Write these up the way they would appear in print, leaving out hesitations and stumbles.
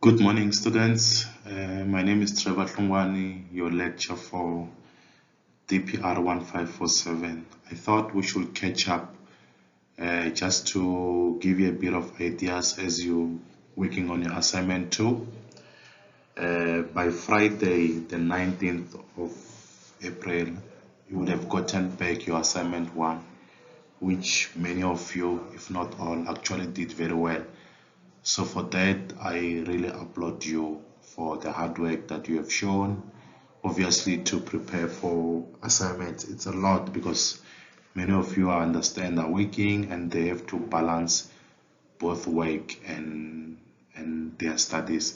Good morning, students. My name is Trevor Hlungwani, your lecturer for DPR1507. I thought we should catch up just to give you a bit of ideas as you working on your assignment 2. By Friday, the 19th of April, you would have gotten back your assignment 1, which many of you, if not all, actually did very well. So for that, I really applaud you for the hard work that you have shown. Obviously, to prepare for assignments, it's a lot because many of you are working and they have to balance both work and their studies.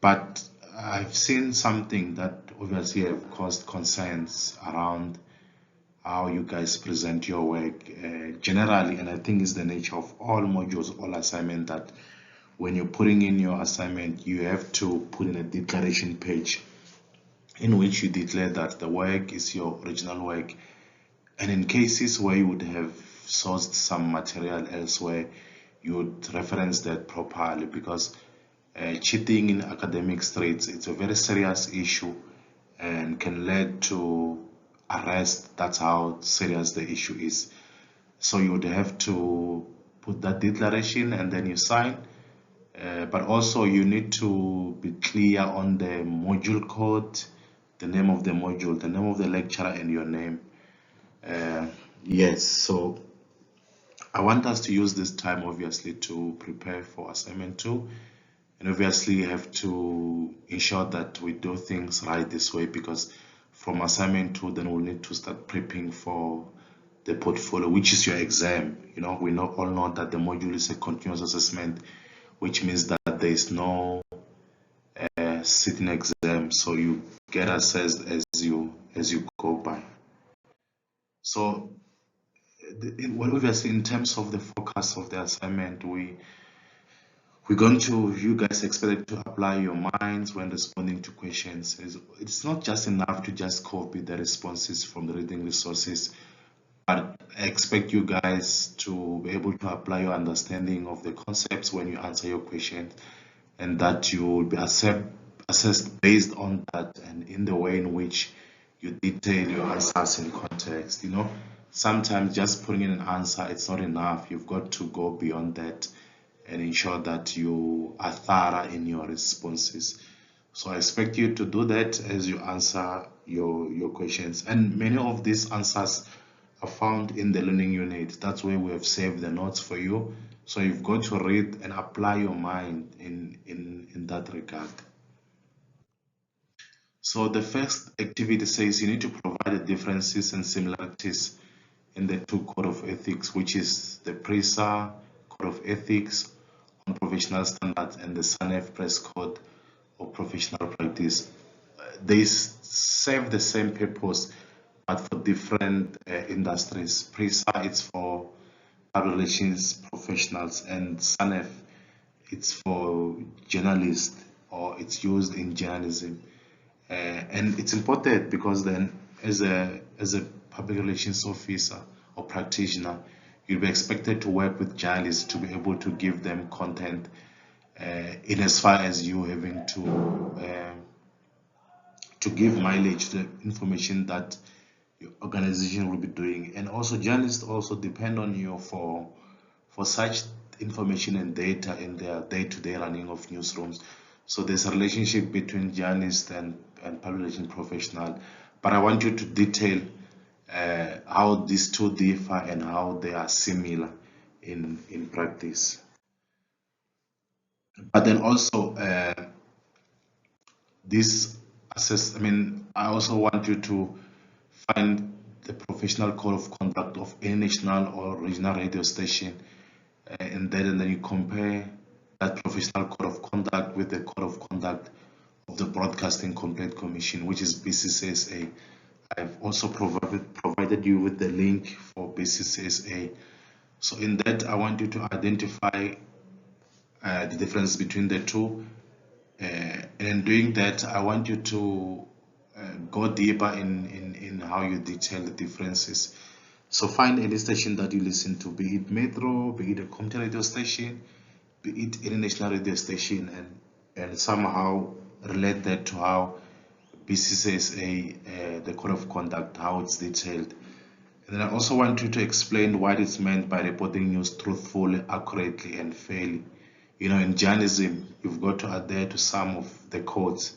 But I've seen something that obviously have caused concerns around how you guys present your work generally, and I think it's the nature of all modules, all assignment, that when you're putting in your assignment, you have to put in a declaration page in which you declare that the work is your original work, and in cases where you would have sourced some material elsewhere, you would reference that properly, because cheating in academic streets, it's a very serious issue and can lead to arrest. That's how serious the issue is. So you would have to put that declaration and then you sign. But also you need to be clear on the module code, the name of the module, the name of the lecturer, and your name. Yes, so I want us to use this time obviously to prepare for assignment 2, and obviously you have to ensure that we do things right this way, because from assignment 2 then we'll need to start prepping for the portfolio, which is your exam. We all know that the module is a continuous assessment, which means that there is no sitting exam, so you get assessed as you go by. So obviously in terms of the focus of the assignment, you guys expected to apply your minds when responding to questions. It's not just enough to just copy the responses from the reading resources, but I expect you guys to be able to apply your understanding of the concepts when you answer your questions, and that you will be assessed based on that and in the way in which you detail your answers in context. Sometimes just putting in an answer, it's not enough. You've got to go beyond that and ensure that you are thorough in your responses. So I expect you to do that as you answer your questions, and many of these answers are found in the learning unit. That's where we have saved the notes for you, so you've got to read and apply your mind in that regard. So the first activity says you need to provide the differences and similarities in the two code of ethics, which is the PRISA code of ethics on professional standards and the SANEF press code of professional practice. They serve the same purpose but for different industries. PRISA, it's for public relations professionals, and SANEF, it's for journalists, or it's used in journalism. And it's important because then as a public relations officer or practitioner, you'll be expected to work with journalists to be able to give them content in as far as you having to give mileage to the information that your organization will be doing. And also journalists also depend on you for such information and data in their day-to-day running of newsrooms. So there's a relationship between journalists and public relations professional, but I want you to detail how these two differ and how they are similar in practice. But then also I also want you to find the professional code of conduct of any national or regional radio station, and then you compare that professional code of conduct with the code of conduct of the Broadcasting Complaint Commission, which is BCCSA. I've also provided you with the link for BCCSA. So in that, I want you to identify the difference between the two, and in doing that, I want you to go deeper in how you detail the differences. So find any station that you listen to, be it Metro, be it a community radio station, be it any national radio station, and and somehow relate that to how BCCSA, the code of conduct, how it's detailed. And then I also want you to explain what it's meant by reporting news truthfully, accurately, and fairly. You know, in journalism, you've got to adhere to some of the codes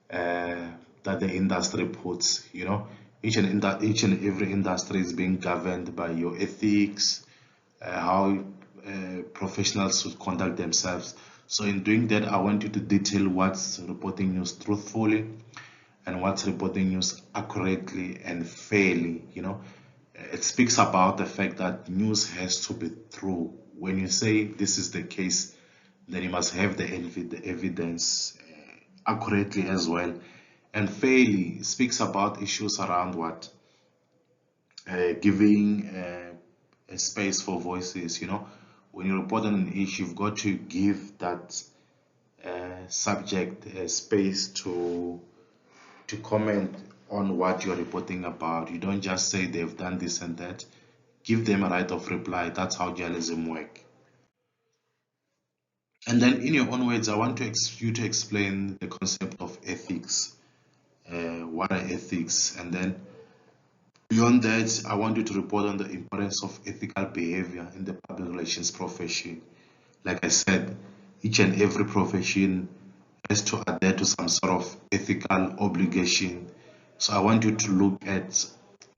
that the industry puts. You know, each and every industry is being governed by your ethics, how professionals should conduct themselves. So in doing that, I want you to detail what's reporting news truthfully and what's reporting news accurately and fairly. You know, it speaks about the fact that news has to be true. When you say this is the case, then you must have the evidence accurately as well. And fairly speaks about issues around what giving a space for voices. You know, when you report on an issue, you've got to give that subject space to comment on what you're reporting about. You don't just say they've done this and that. Give them a right of reply. That's how journalism works. And then, in your own words, I want you to explain the concept of ethics. What are ethics? And then, beyond that, I want you to report on the importance of ethical behavior in the public relations profession. Like I said, each and every profession has to adhere to some sort of ethical obligation. So I want you to look at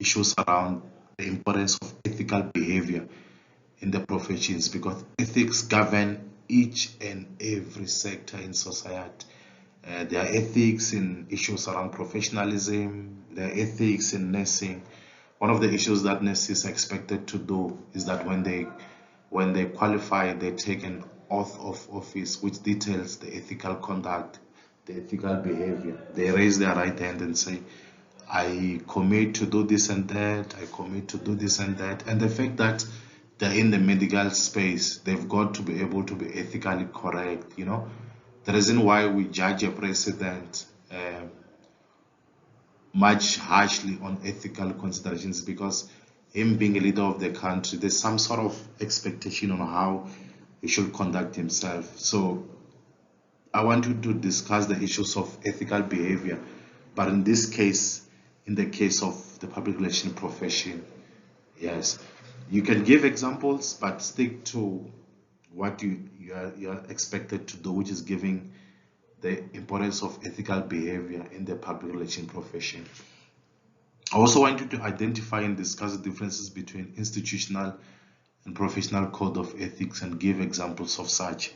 issues around the importance of ethical behavior in the professions, because ethics govern each and every sector in society. There are ethics in issues around professionalism, there are ethics in nursing. One of the issues that nurses are expected to do is that when they qualify, they take an oath of office which details the ethical conduct, the ethical behavior. They raise their right hand and say, I commit to do this and that, I commit to do this and that. And the fact that they're in the medical space, they've got to be able to be ethically correct. You know, the reason why we judge a president much harshly on ethical considerations, because him being a leader of the country, there's some sort of expectation on how he should conduct himself. So I want you to discuss the issues of ethical behavior, but in this case, in the case of the public relation profession, yes, you can give examples, but stick to what you're expected to do, which is giving the importance of ethical behavior in the public relation profession. I also want you to identify and discuss the differences between institutional and professional code of ethics and give examples of such.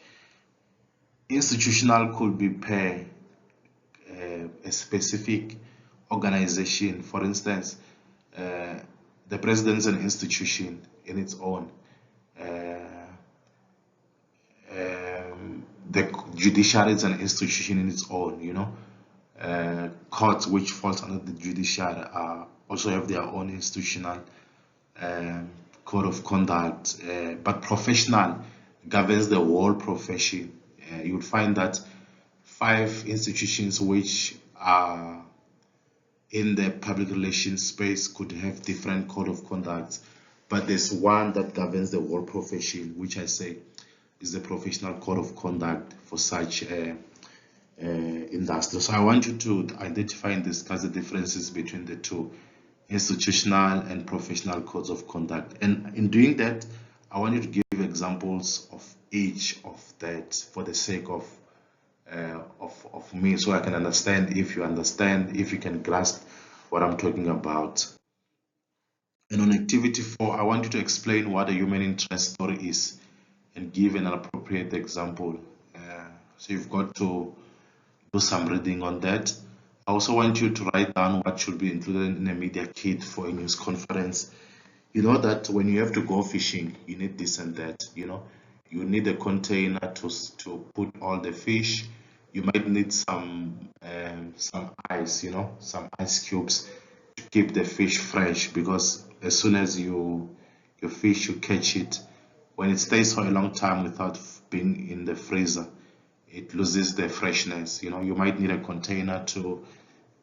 Institutional could be per a specific organization. For instance, the president is an institution in its own. The judiciary is an institution in its own, you know. Courts, which falls under the judiciary, also have their own institutional code of conduct, but professional governs the whole profession. You would find that 5 institutions which are in the public relations space could have different code of conduct, but there's one that governs the whole profession, which I say is the professional code of conduct for such industry. So I want you to identify and discuss the differences between the two, institutional and professional codes of conduct. And in doing that, I want you to give examples of each of that for the sake of me, so I can understand, if you can grasp what I'm talking about. And on activity 4, I want you to explain what a human interest story is and give an appropriate example. So you've got to do some reading on that. I also want you to write down what should be included in a media kit for a news conference. You know that when you have to go fishing, you need this and that. You know, you need a container to put all the fish. You might need some ice, you know, some ice cubes to keep the fish fresh, because as soon as you catch it, when it stays for a long time without being in the freezer, it loses the freshness. You know, you might need a container to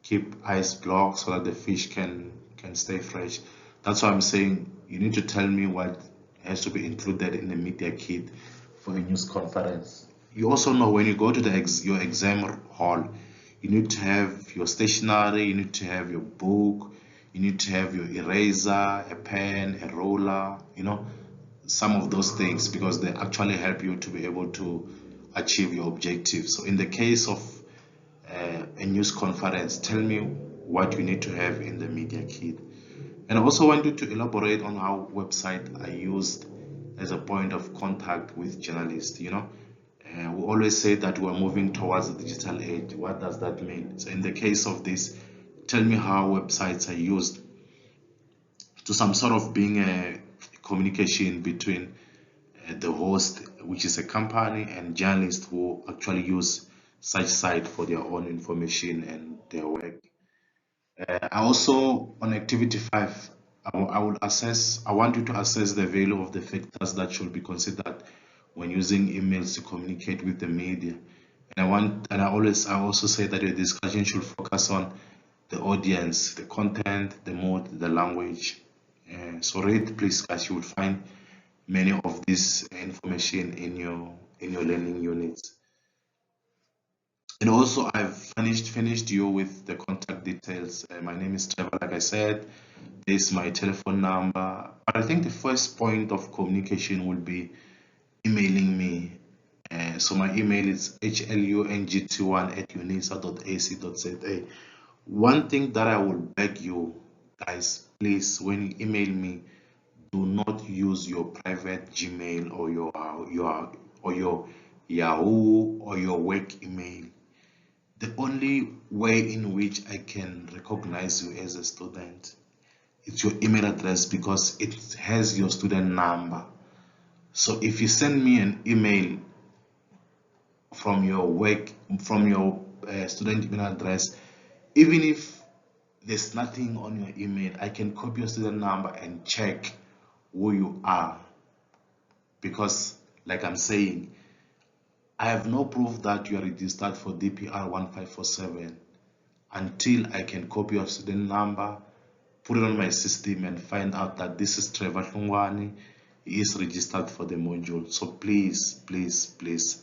keep ice blocks so that the fish can stay fresh. That's why I'm saying you need to tell me what has to be included in the media kit for a news conference. you also know when you go to your exam hall, you need to have your stationery, you need to have your book, you need to have your eraser, a pen, a roller, some of those things, because they actually help you to be able to achieve your objectives. So in the case of a news conference, tell me what you need to have in the media kit. And I also want you to elaborate on how website are used as a point of contact with journalists. We always say that we're moving towards the digital age. What does that mean? So in the case of this, tell me how websites are used to some sort of being a communication between the host, which is a company, and journalists who actually use such site for their own information and their work. I also, on activity 5, I want you to assess the value of the factors that should be considered when using emails to communicate with the media. I also say that your discussion should focus on the audience, the content, the mood, the language. So read, please, guys. You will find many of this information in your learning units. And also, I've finished you with the contact details. My name is Trevor. Like I said, this is my telephone number. But I think the first point of communication will be emailing me. So my email is hlungt1@unisa.ac.za. One thing that I will beg you guys, please, when you email me, do not use your private Gmail or your Yahoo or your work email. The only way in which I can recognize you as a student, it's your email address, because it has your student number. So if you send me an email from your student email address, even if there's nothing on your email, I can copy your student number and check who you are. Because like I'm saying, I have no proof that you are registered for DPR1507 until I can copy your student number, put it on my system, and find out that this is Trevor Hlungwane. He is registered for the module. So please, please, please,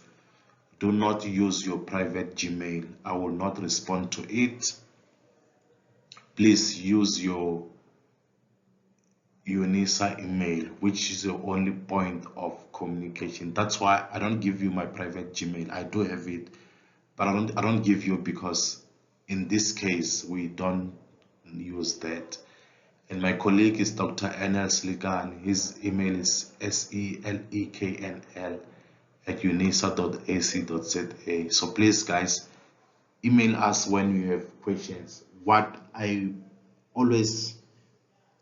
do not use your private Gmail. I will not respond to it. Please use your UNISA email, which is the only point of communication. That's why I don't give you my private Gmail. I do have it, but I don't give you, because in this case we don't use that. And my colleague is Dr. Enel Sligan. His email is seleknl@unisa.ac.za. So please, guys, email us when you have questions. What I always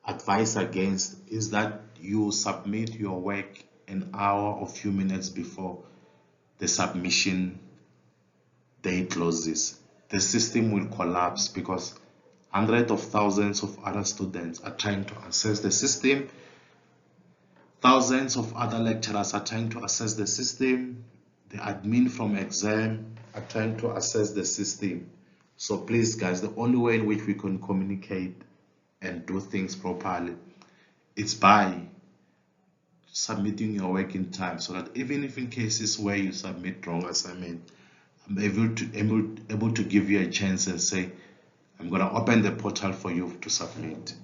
advise against is that you submit your work an hour or few minutes before the submission day closes. The system will collapse, because hundreds of thousands of other students are trying to access the system. Thousands of other lecturers are trying to access the system. The admin from exam are trying to access the system. So please, guys, the only way in which we can communicate and do things properly, it's by submitting your work in time, so that even if in cases where you submit wrong assignment, I'm able to give you a chance and say, I'm going to open the portal for you to submit.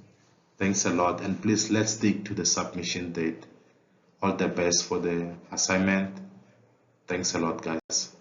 Thanks a lot, and please, let's stick to the submission date. All the best for the assignment. Thanks a lot, guys.